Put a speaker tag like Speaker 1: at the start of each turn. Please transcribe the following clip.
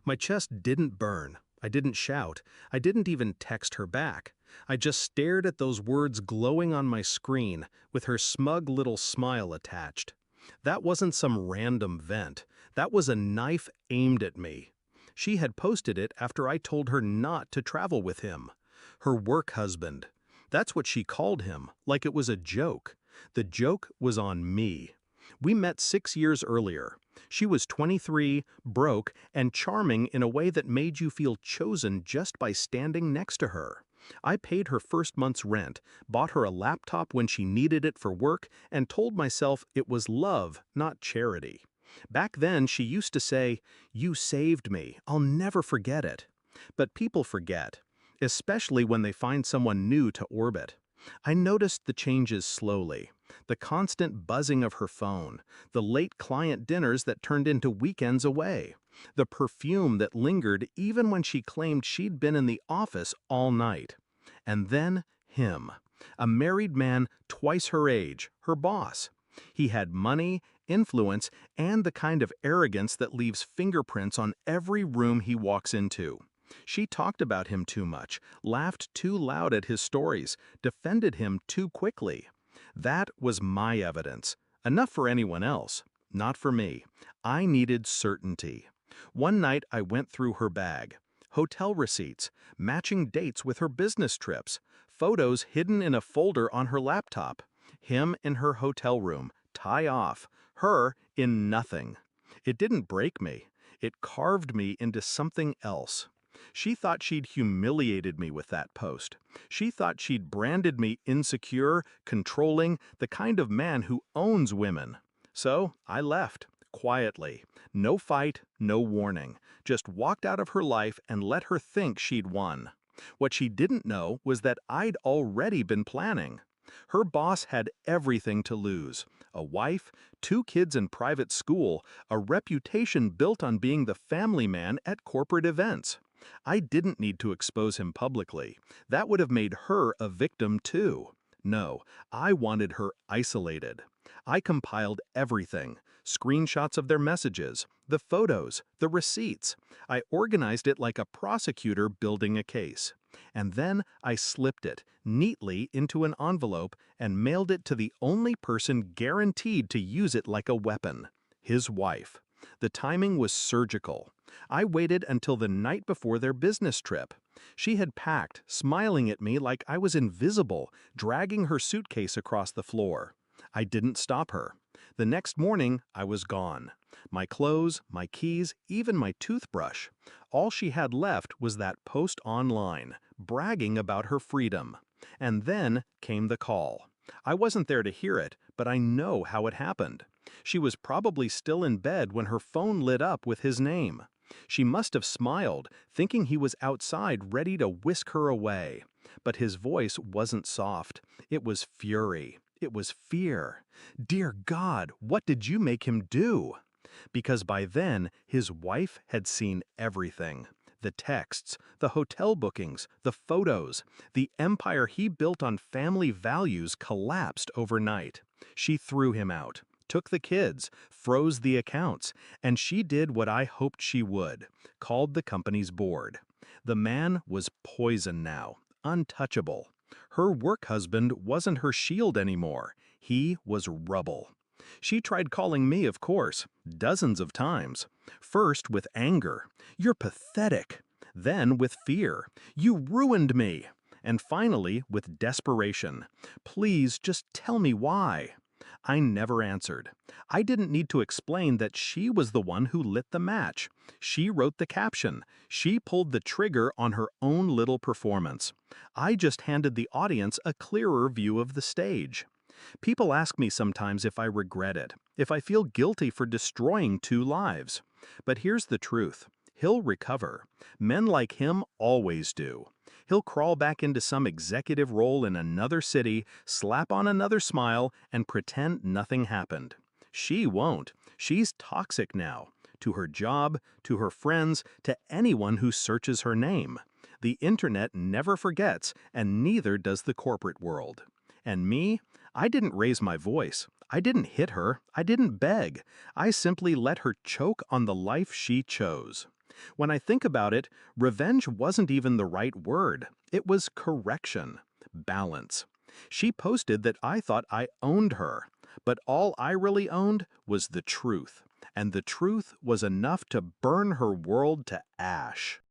Speaker 1: My chest didn't burn. I didn't shout. I didn't even text her back. I just stared at those words glowing on my screen, with her smug little smile attached. That wasn't some random vent. That was a knife aimed at me. She had posted it after I told her not to travel with him. Her work husband. That's what she called him, like it was a joke. The joke was on me. We met 6 years earlier. She was 23, broke, and charming in a way that made you feel chosen just by standing next to her. I paid her first month's rent, bought her a laptop when she needed it for work, and told myself it was love, not charity. Back then, she used to say, "You saved me. I'll never forget it." But people forget, especially when they find someone new to orbit. I noticed the changes slowly. The constant buzzing of her phone, the late client dinners that turned into weekends away, the perfume that lingered even when she claimed she'd been in the office all night. And then him, a married man twice her age, her boss. He had money, influence, and the kind of arrogance that leaves fingerprints on every room he walks into. She talked about him too much, laughed too loud at his stories, defended him too quickly. That was my evidence. Enough for anyone else, not for me. I needed certainty. One night I went through her bag. Hotel receipts, matching dates with her business trips, photos hidden in a folder on her laptop, him in her hotel room, tie off, her in nothing. It didn't break me. It carved me into something else. She thought she'd humiliated me with that post. She thought she'd branded me insecure, controlling, the kind of man who owns women. So I left, quietly. No fight, no warning. Just walked out of her life and let her think she'd won. What she didn't know was that I'd already been planning. Her boss had everything to lose. A wife, 2 kids in private school, a reputation built on being the family man at corporate events. I didn't need to expose him publicly. That would have made her a victim too. No, I wanted her isolated. I compiled everything, screenshots of their messages, the photos, the receipts. I organized it like a prosecutor building a case. And then I slipped it neatly into an envelope and mailed it to the only person guaranteed to use it like a weapon, his wife. The timing was surgical. I waited until the night before their business trip. She had packed, smiling at me like I was invisible, dragging her suitcase across the floor. I didn't stop her. The next morning, I was gone. My clothes, my keys, even my toothbrush. All she had left was that post online, bragging about her freedom. And then came the call. I wasn't there to hear it, but I know how it happened. She was probably still in bed when her phone lit up with his name. She must have smiled, thinking he was outside ready to whisk her away. But his voice wasn't soft. It was fury. It was fear. Dear God, what did you make him do? Because by then, his wife had seen everything. The texts, the hotel bookings, the photos. The empire he built on family values collapsed overnight. She threw him out, took the kids, froze the accounts, and she did what I hoped she would, called the company's board. The man was poison now, untouchable. Her work husband wasn't her shield anymore. He was rubble. She tried calling me, of course, dozens of times. First with anger. "You're pathetic." Then with fear. "You ruined me." And finally with desperation. "Please just tell me why." I never answered. I didn't need to explain that she was the one who lit the match. She wrote the caption. She pulled the trigger on her own little performance. I just handed the audience a clearer view of the stage. People ask me sometimes if I regret it, if I feel guilty for destroying 2 lives. But here's the truth. He'll recover. Men like him always do. He'll crawl back into some executive role in another city, slap on another smile, and pretend nothing happened. She won't. She's toxic now. To her job, to her friends, to anyone who searches her name. The internet never forgets, and neither does the corporate world. And me? I didn't raise my voice. I didn't hit her. I didn't beg. I simply let her choke on the life she chose. When I think about it, revenge wasn't even the right word. It was correction, balance. She posted that I thought I owned her, but all I really owned was the truth. And the truth was enough to burn her world to ash.